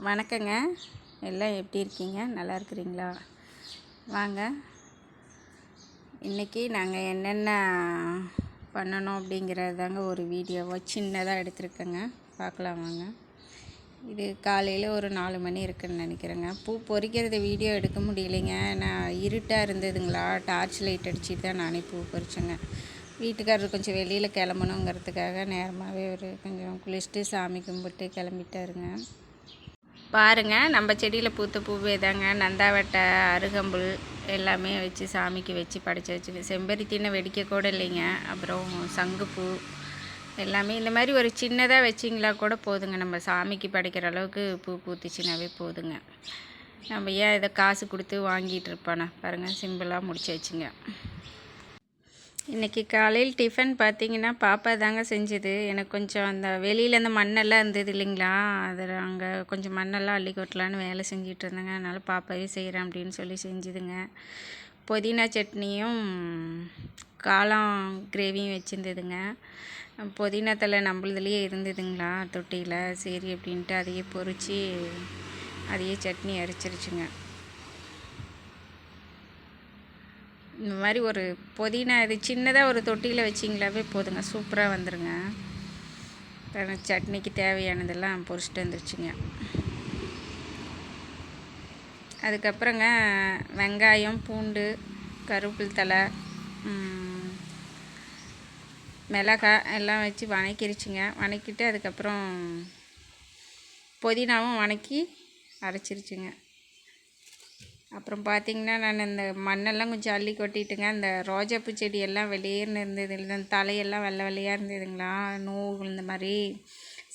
வணக்கங்க. எல்லாம் எப்படி இருக்கீங்க? நல்லா இருக்கிறீங்களா? வாங்க, இன்றைக்கி நாங்கள் என்னென்ன பண்ணணும் அப்படிங்கிறது தாங்க ஒரு வீடியோவாக சின்னதாக எடுத்துருக்கேங்க. பார்க்கலாம் வாங்க. இது காலையில் ஒரு 4 மணி இருக்குதுன்னு நினைக்கிறேங்க. பூ பொறிக்கிறது வீடியோ எடுக்க முடியலைங்க. நான் இருட்டாக இருந்ததுங்களா, டார்ச் லைட் அடிச்சுட்டு தான் நானே பூ பறிச்சேங்க. வீட்டுக்காரர் கொஞ்சம் வெளியில் கிளம்பணுங்கிறதுக்காக நேரமாகவே ஒரு கொஞ்சம் குளிச்சுட்டு சாமி கும்பிட்டு கிளம்பிட்டாருங்க. பாருங்கள், நம்ம செடியில் பூத்த பூவே தாங்க. நந்தாவட்டை, அருகம்புல் எல்லாமே வச்சு சாமிக்கு வச்சு படைச்சி வச்சுங்க. செம்பருத்தின்னு வெடிக்க கூட இல்லைங்க. அப்புறம் சங்குப்பூ எல்லாமே இந்த மாதிரி ஒரு சின்னதாக வச்சிங்களா கூட போதுங்க. நம்ம சாமிக்கு படைக்கிற அளவுக்கு பூ பூத்துச்சுனாவே போதுங்க. நம்ம ஏன் இதை காசு கொடுத்து வாங்கிட்டு இருப்பானே. பாருங்கள், சிம்பிளாக முடிச்சு வச்சுங்க. இன்றைக்கி காலையில் டிஃபன் பார்த்திங்கன்னா பாப்பா தாங்க செஞ்சது. எனக்கு கொஞ்சம் அந்த வெளியில் அந்த மண்ணெல்லாம் இருந்தது இல்லைங்களா, அதில் அங்கே கொஞ்சம் மண்ணெல்லாம் அள்ளி கொட்டலான்னு வேலை செஞ்சிட்டு இருந்தேங்க. அதனால் பாப்பாவே செய்கிறேன் அப்படின்னு சொல்லி செஞ்சுதுங்க. புதினா சட்னியும் காளான் கிரேவியும் வச்சுருந்ததுங்க. புதினா தலை நம்மளதுலேயே இருந்ததுங்களா தொட்டியில், சரி அப்படின்ட்டு அதையே பொரித்து அதையே சட்னி அரைச்சிருச்சுங்க. இந்த மாதிரி ஒரு புதினா இது சின்னதாக ஒரு தொட்டியில் வச்சிங்களாவே போதுங்க, சூப்பராக வந்துடுங்க. சட்னிக்கு தேவையானதெல்லாம் பொரிச்சிட்டு வந்துருச்சுங்க. அதுக்கப்புறங்க வெங்காயம், பூண்டு, கருவேப்பிலை தழை, மிளகாய் எல்லாம் வச்சு வணக்கிருச்சுங்க. வணக்கிட்டு அதுக்கப்புறம் புதினாவும் வணக்கி அரைச்சிருச்சுங்க. அப்புறம் பார்த்திங்கன்னா நான் இந்த மண்ணெல்லாம் கொஞ்சம் அள்ளி கொட்டிட்டுங்க. அந்த ரோஜாப்பூ செடியெல்லாம் வெளியேன்னு இருந்தது, இந்த தலையெல்லாம் வெள்ளை வெள்ளையாக இருந்ததுங்களா, நோவு இந்த மாதிரி.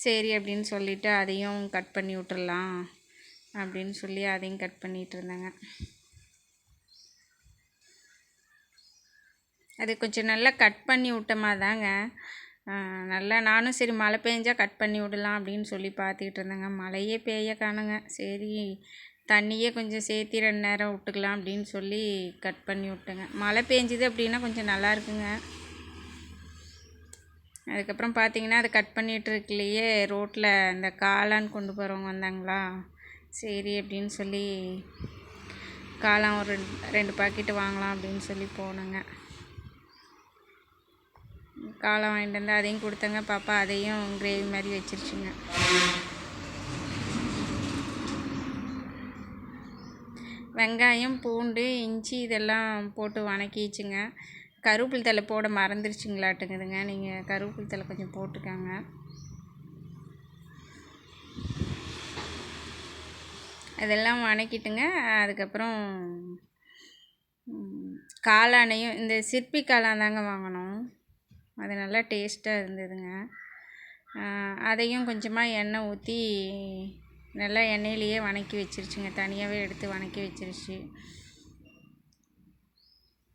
சரி அப்படின்னு சொல்லிவிட்டு அதையும் கட் பண்ணி விட்டுறலாம் அப்படின்னு சொல்லி அதையும் கட் பண்ணிகிட்டு இருந்தேங்க. அது கொஞ்சம் நல்லா கட் பண்ணி விட்டோமா தாங்க நல்லா. நானும் சரி மழை பெஞ்சால் கட் பண்ணி விடலாம் அப்படின்னு சொல்லி பார்த்துக்கிட்டு இருந்தேங்க. மழையே பெய்ய காணுங்க. சரி தண்ணியே கொஞ்சம் சேர்த்தி 2 நேரம் விட்டுக்கலாம் அப்படின்னு சொல்லி கட் பண்ணி விட்டேங்க. மழை பெஞ்சிது அப்படின்னா கொஞ்சம் நல்லா இருக்குங்க. அதுக்கப்புறம் பார்த்திங்கன்னா அதை கட் பண்ணிகிட்ருக்குலையே ரோட்டில் இந்த காளான் கொண்டு போகிறவங்க வந்தாங்களா, சரி அப்படின்னு சொல்லி காளான் ஒரு 2 பாக்கெட்டு வாங்கலாம் அப்படின்னு சொல்லி போனேங்க. காளான் வாங்கிட்டு வந்து அதையும் கொடுத்தங்க. பாப்பா அதையும் கிரேவி மாதிரி வச்சிருச்சுங்க. வெங்காயம், பூண்டு, இஞ்சி இதெல்லாம் போட்டு வணக்கிச்சுங்க. கருவேப்பிலை தழை போட மறந்துருச்சுங்களாட்டுங்குதுங்க. நீங்கள் கருவேப்பிலை தழை கொஞ்சம் போட்டுக்கோங்க. அதெல்லாம் வணக்கிட்டுங்க. அதுக்கப்புறம் காளானையும் இந்த சிற்பி காளான் தாங்க வாங்கினோம். அது நல்லா டேஸ்ட்டாக இருந்ததுங்க. அதையும் கொஞ்சமாக எண்ணெய் ஊற்றி நல்லா எண்ணெயிலேயே வணக்கி வச்சிருச்சுங்க. தனியாகவே எடுத்து வணக்கி வச்சிருச்சு.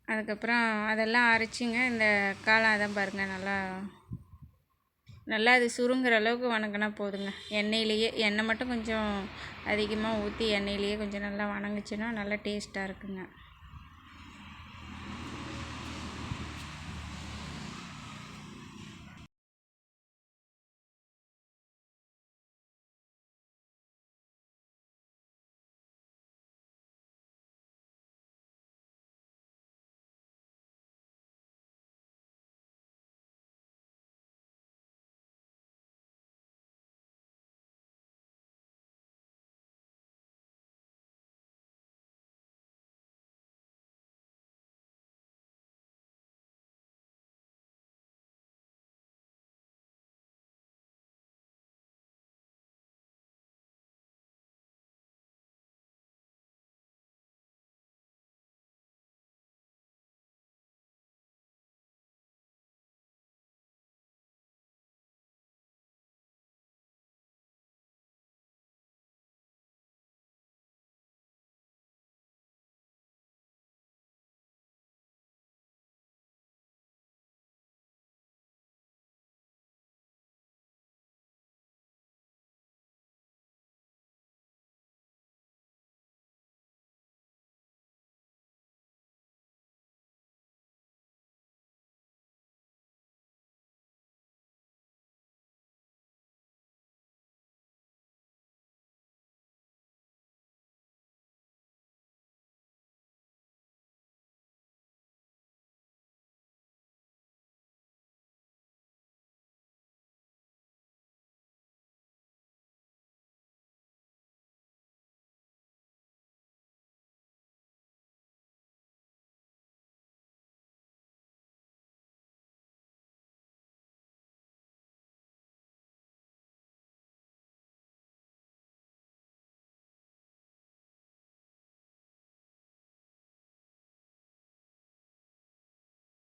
அதுக்கப்புறம் அதெல்லாம் அரைச்சிங்க. இந்த காளான் தான் பாருங்கள், நல்லா அது சுருங்குற அளவுக்கு வணங்கினா போதுங்க. எண்ணெயிலேயே எண்ணெய் மட்டும் கொஞ்சம் அதிகமாக ஊற்றி எண்ணெயிலேயே கொஞ்சம் நல்லா வணங்குச்சுன்னா நல்லா டேஸ்ட்டாக இருக்குங்க.